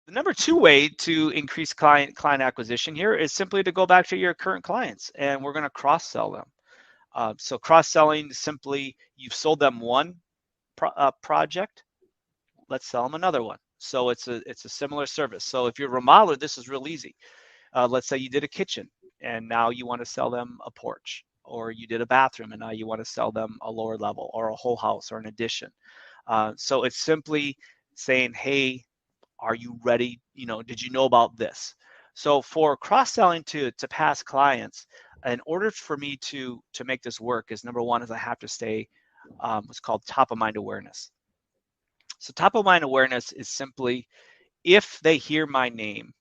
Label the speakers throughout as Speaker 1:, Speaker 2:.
Speaker 1: The number two way to increase client acquisition here is simply to go back to your current clients, and we're going to cross sell them. So cross selling, simply you've sold them one project, let's sell them another one. So it's a similar service. So if you're a remodeler, this is real easy. Let's say you did a kitchen and now you want to sell them a porch, or you did a bathroom and now you want to sell them a lower level or a whole house or an addition. So it's simply saying, hey, are you ready? Did you know about this? So for cross-selling to past clients, in order for me to make this work, is number one is I have to stay what's called top of mind awareness. So top of mind awareness is simply, if they hear my name,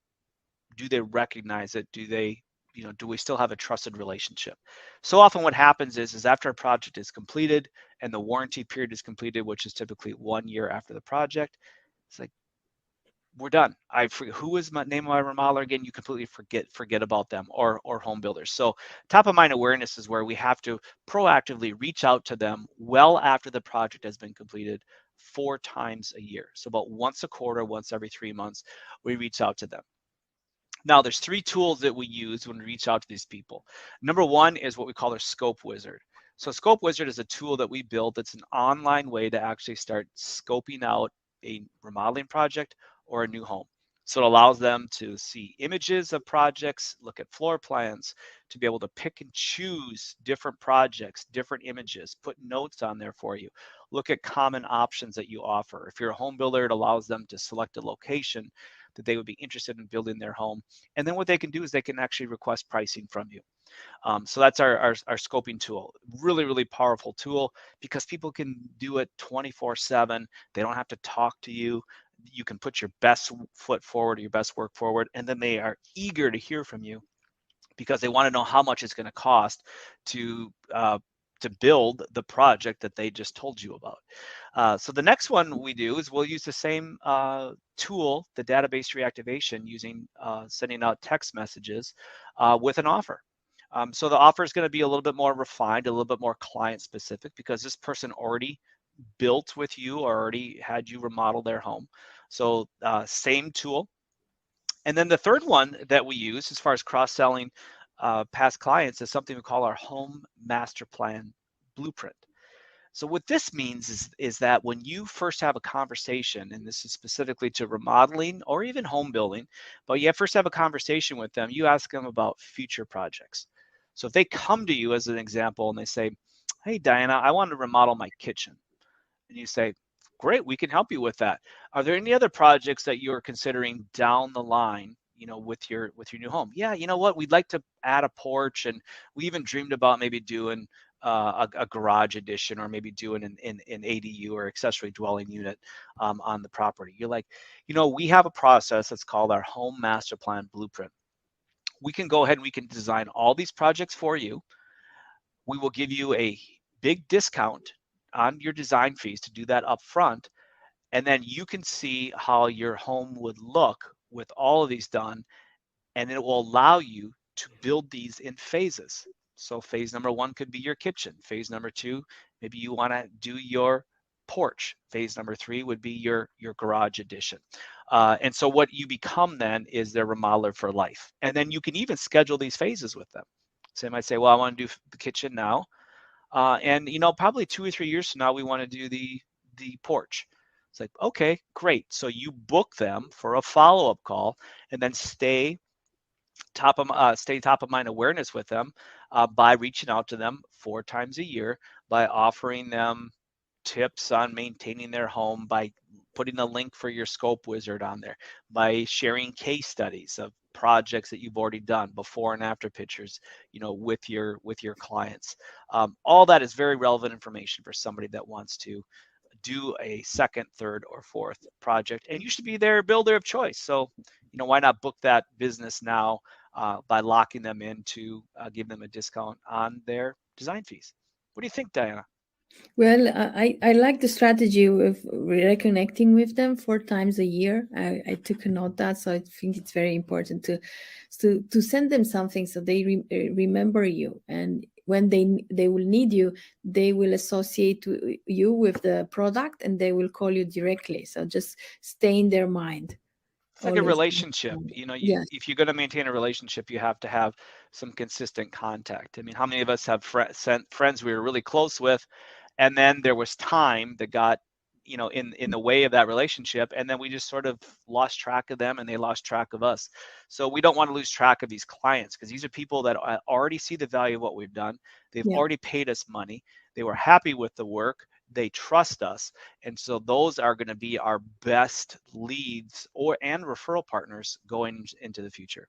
Speaker 1: do they recognize it? Do we still have a trusted relationship? So often what happens is after a project is completed and the warranty period is completed, which is typically 1 year after the project, it's like, we're done. I forget who is my name of my remodeler again. You completely forget about them, or home builders. So top of mind awareness is where we have to proactively reach out to them well after the project has been completed, 4 times a year. So about once a quarter, once every 3 months, we reach out to them. Now, there's 3 tools that we use when we reach out to these people. Number one is what we call our Scope Wizard. So Scope Wizard is a tool that we built. It's an online way to actually start scoping out a remodeling project or a new home. So it allows them to see images of projects, look at floor plans, to be able to pick and choose different projects, different images, put notes on there for you, look at common options that you offer. If you're a home builder, it allows them to select a location that they would be interested in building their home. And then what they can do is they can actually request pricing from you. So that's our scoping tool. Really, really powerful tool, because people can do it 24/7. They don't have to talk to you. You can put your best foot forward, your best work forward, and then they are eager to hear from you because they want to know how much it's going to cost to build the project that they just told you about. So the next one we do is we'll use the same tool, the database reactivation, using sending out text messages with an offer. So the offer is going to be a little bit more refined, a little bit more client specific, because this person already built with you or already had you remodel their home. So same tool. And then the third one that we use as far as cross-selling past clients is something we call our home master plan blueprint. So what this means is that when you first have a conversation, and this is specifically to remodeling or even home building, but you first have a conversation with them, you ask them about future projects. So if they come to you as an example and they say, hey, Diana, I want to remodel my kitchen. And you say, great, we can help you with that. Are there any other projects that you're considering down the line, with your new home? Yeah, you know what, we'd like to add a porch, and we even dreamed about maybe doing a garage addition, or maybe doing an ADU, or accessory dwelling unit on the property. You're like, we have a process that's called our home master plan blueprint. We can go ahead and we can design all these projects for you. We will give you a big discount on your design fees to do that up front. And then you can see how your home would look with all of these done. And it will allow you to build these in phases. So phase number one could be your kitchen. Phase number two, maybe you want to do your porch. Phase number three would be your garage addition. And so what you become then is their remodeler for life. And then you can even schedule these phases with them. So they might say, well, I want to do the kitchen now. And probably 2 or 3 years from now, we want to do the porch. It's like, okay, great. So you book them for a follow-up call, and then stay top of mind awareness with them by reaching out to them 4 times a year, by offering them tips on maintaining their home, by putting a link for your Scope Wizard on there, by sharing case studies of projects that you've already done, before and after pictures, with your clients. All that is very relevant information for somebody that wants to do a second, third, or fourth project, and you should be their builder of choice. So, why not book that business now by locking them in to give them a discount on their design fees? What do you think, Diana?
Speaker 2: Well, I like the strategy of reconnecting with them 4 times a year. I took a note that, so I think it's very important to send them something so they remember you, and when they will need you, they will associate you with the product and they will call you directly. So just stay in their mind.
Speaker 1: It's like a
Speaker 2: always.
Speaker 1: relationship.
Speaker 2: Yes.
Speaker 1: If you're going to maintain a relationship, you have to have some consistent contact. I mean, how many of us have friends we were really close with, and then there was time that got, in the way of that relationship, and then we just sort of lost track of them, and they lost track of us. So we don't want to lose track of these clients, because these are people that already see the value of what we've done. They've
Speaker 2: Yeah.
Speaker 1: already paid us money. They were happy with the work. They trust us, and so those are going to be our best leads and referral partners going into the future.